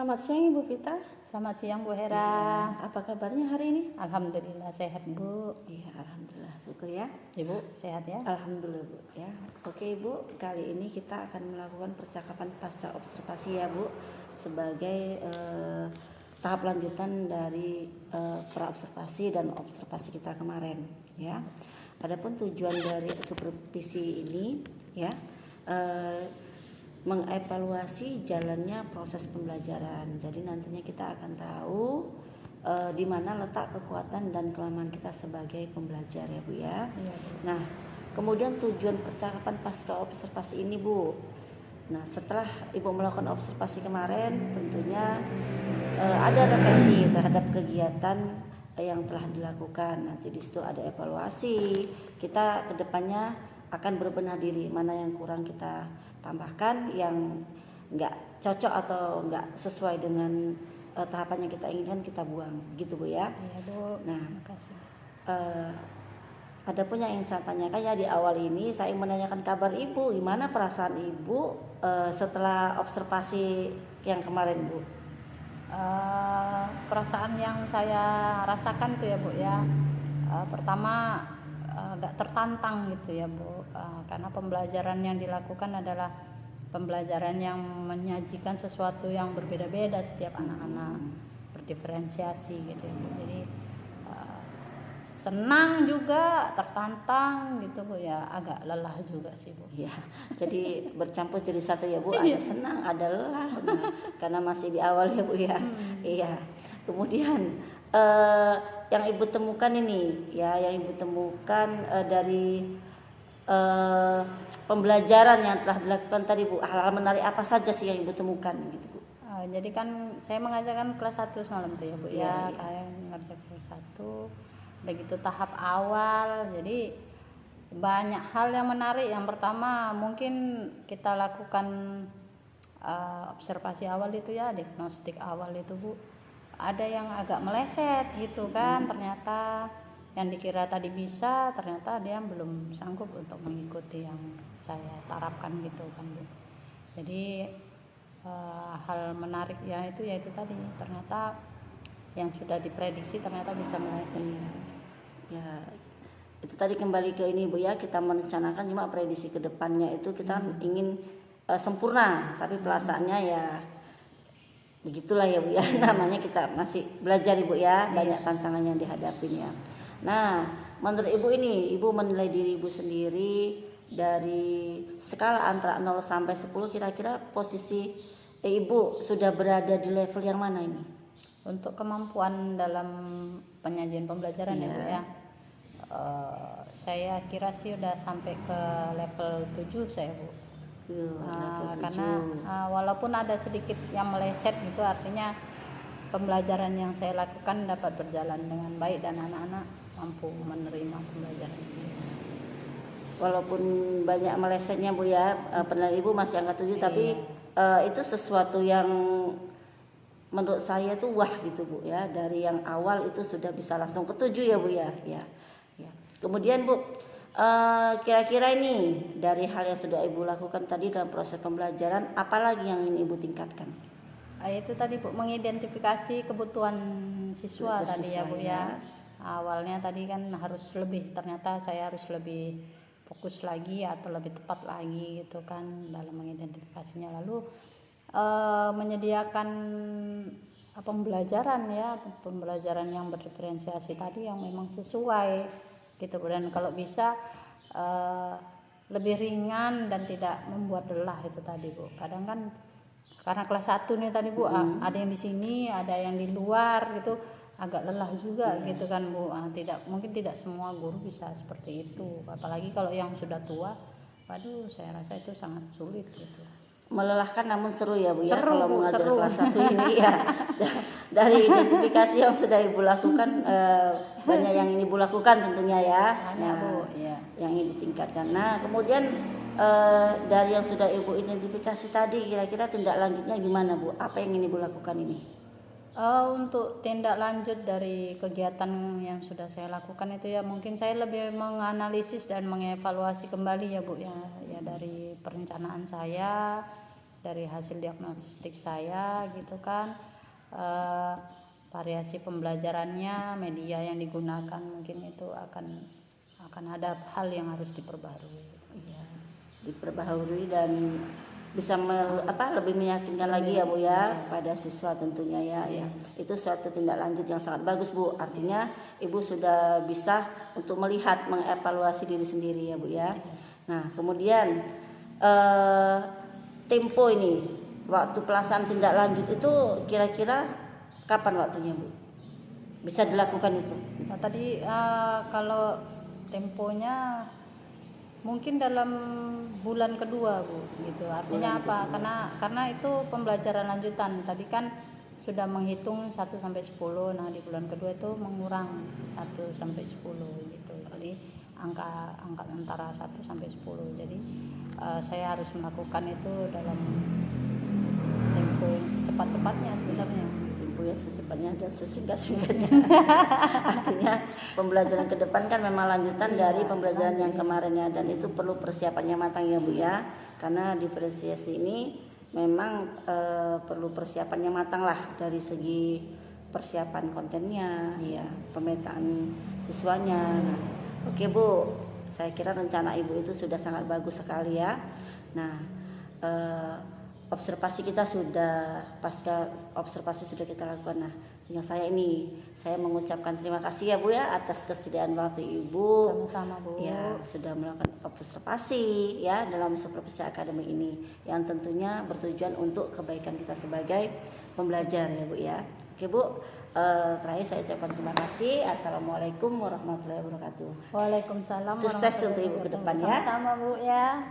Selamat siang Ibu Vita. Selamat siang Bu Hera. Apa kabarnya hari ini? Alhamdulillah sehat Bu. Iya, alhamdulillah. Syukur ya. Ibu sehat ya? Alhamdulillah Bu ya. Oke Ibu, kali ini kita akan melakukan percakapan pasca observasi ya Bu, sebagai tahap lanjutan dari praobservasi dan observasi kita kemarin ya. Adapun tujuan dari supervisi ini ya, mengevaluasi jalannya proses pembelajaran. Jadi nantinya kita akan tahu di mana letak kekuatan dan kelemahan kita sebagai pembelajar ya Bu ya. Iya, Bu. Nah, kemudian tujuan percakapan pasca observasi ini Bu. Nah, setelah Ibu melakukan observasi kemarin, tentunya ada refleksi terhadap kegiatan yang telah dilakukan. Nanti di situ ada evaluasi. Kita kedepannya akan berbenah diri, mana yang kurang kita tambahkan, yang nggak cocok atau nggak sesuai dengan tahapan yang kita inginkan kita buang, gitu Bu ya. Iya Bu. Nah, Makasih. Adapun yang ingin saya tanyakan ya, di awal ini saya menanyakan kabar Ibu, gimana perasaan Ibu setelah observasi yang kemarin Bu? Perasaan yang saya rasakan tuh ya Bu ya. Pertama agak tertantang gitu ya Bu, karena pembelajaran yang dilakukan adalah pembelajaran yang menyajikan sesuatu yang berbeda-beda setiap anak-anak, berdiferensiasi gitu ya Bu. Jadi senang juga, tertantang gitu Bu ya, agak lelah juga sih Bu. Ya, jadi bercampur jadi satu ya Bu, ada senang, ada lelah, karena masih di awal ya Bu ya. Iya. Kemudian yang Ibu temukan ini ya, yang Ibu temukan dari pembelajaran yang telah dilakukan tadi Bu, hal-hal menarik apa saja sih yang Ibu temukan gitu Bu? Jadi kan saya mengajarkan kelas 1 semalam tuh ya Bu ya, kalian ngerjain kelas 1. Begitu tahap awal, jadi banyak hal yang menarik. Yang pertama mungkin kita lakukan observasi awal itu ya, diagnostik awal itu Bu, ada yang agak meleset gitu kan. Ternyata yang dikira tadi bisa, ternyata dia belum sanggup untuk mengikuti yang saya terapkan gitu kan Bu. Jadi hal menarik ya itu yaitu tadi, ternyata yang sudah diprediksi ternyata bisa meleset. Ya, itu tadi kembali ke ini Bu ya, kita merencanakan cuma prediksi ke depannya itu kita ingin sempurna, tapi pelaksanaannya ya begitulah ya Bu ya. Namanya kita masih belajar Ibu ya, banyak tantangan yang dihadapinya. Nah, menurut Ibu ini, Ibu menilai diri Ibu sendiri dari skala antara 0 sampai 10, kira-kira posisi Ibu sudah berada di level yang mana ini? Untuk kemampuan dalam penyajian pembelajaran ya Bu ya, saya kira sih udah sampai ke level 7 saya Bu. Karena walaupun ada sedikit yang meleset gitu, artinya pembelajaran yang saya lakukan dapat berjalan dengan baik dan anak-anak mampu menerima pembelajaran ini. Walaupun banyak melesetnya Bu ya, penilaian Ibu masih angka 7, tapi itu sesuatu yang menurut saya tuh wah gitu Bu ya, dari yang awal itu sudah bisa langsung ke 7 ya Bu ya. Ya. Kemudian Bu, kira-kira ini dari hal yang sudah Ibu lakukan tadi dalam proses pembelajaran, apalagi yang ingin Ibu tingkatkan? Itu tadi Bu, mengidentifikasi kebutuhan siswa tadi ya Bu ya. Awalnya tadi kan harus lebih, ternyata saya harus lebih fokus lagi atau lebih tepat lagi gitu kan dalam mengidentifikasinya. Lalu menyediakan pembelajaran yang berdiferensiasi tadi yang memang sesuai gitu, dan kalau bisa lebih ringan dan tidak membuat lelah itu tadi Bu. Kadang kan karena kelas 1 nih tadi Bu, ada yang di sini, ada yang di luar gitu, agak lelah juga gitu kan Bu. Mungkin tidak semua guru bisa seperti itu, apalagi kalau yang sudah tua. Waduh, saya rasa itu sangat sulit gitu. Melelahkan namun seru ya Bu ya, seru, kalau mengajar seru. kelas 1 ini ya. Dari identifikasi yang sudah Ibu lakukan, banyak yang ini Ibu lakukan tentunya ya. Banyak Bu ya. Yang ingin ditingkatkan. Nah, kemudian dari yang sudah Ibu identifikasi tadi, kira-kira tindak lanjutnya gimana Bu? Apa yang ingin Ibu lakukan ini? Untuk tindak lanjut dari kegiatan yang sudah saya lakukan itu ya, mungkin saya lebih menganalisis dan mengevaluasi kembali ya Bu ya, dari perencanaan saya dari hasil diagnostik saya gitu kan, variasi pembelajarannya, media yang digunakan mungkin itu akan ada hal yang harus diperbarui. Iya, diperbaharui dan bisa lebih meyakinkan lagi ya Bu ya pada siswa tentunya ya. Ya. Itu suatu tindak lanjut yang sangat bagus Bu. Artinya Ibu sudah bisa untuk melihat, mengevaluasi diri sendiri ya Bu ya. Nah kemudian tempo ini, waktu pelaksanaan tindak lanjut itu kira-kira kapan waktunya Bu? Bisa dilakukan itu? Nah, tadi kalau temponya mungkin dalam bulan kedua Bu, gitu. Artinya apa? Karena itu pembelajaran lanjutan. Tadi kan sudah menghitung 1 sampai 10. Nah, di bulan kedua itu mengurang 1 sampai 10 gitu. Jadi angka antara 1 sampai 10. Jadi saya harus melakukan itu dalam tempo yang secepat-cepatnya sebenarnya. Ya secepatnya dan sesingkat-singkatnya. Artinya pembelajaran ke depan kan memang lanjutan dari pembelajaran yang kemarin ya, dan itu perlu persiapannya matang ya Bu ya, karena diferensiasi ini memang perlu persiapannya matang lah dari segi persiapan kontennya ya, pemetaan siswanya. Nah, oke Bu, saya kira rencana Ibu itu sudah sangat bagus sekali ya. Nah observasi kita sudah, pasca observasi sudah kita lakukan. Nah, dengan saya mengucapkan terima kasih ya Bu ya atas kesediaan waktu Ibu. Sama-sama Bu. Ya, sudah melakukan observasi ya dalam supervisi akademik ini yang tentunya bertujuan untuk kebaikan kita sebagai pembelajar ya Bu ya. Oke Bu, terakhir saya ucapkan terima kasih. Assalamualaikum warahmatullahi wabarakatuh. Waalaikumsalam. Sukses untuk Ibu ke depan ya. Sama-sama Bu ya.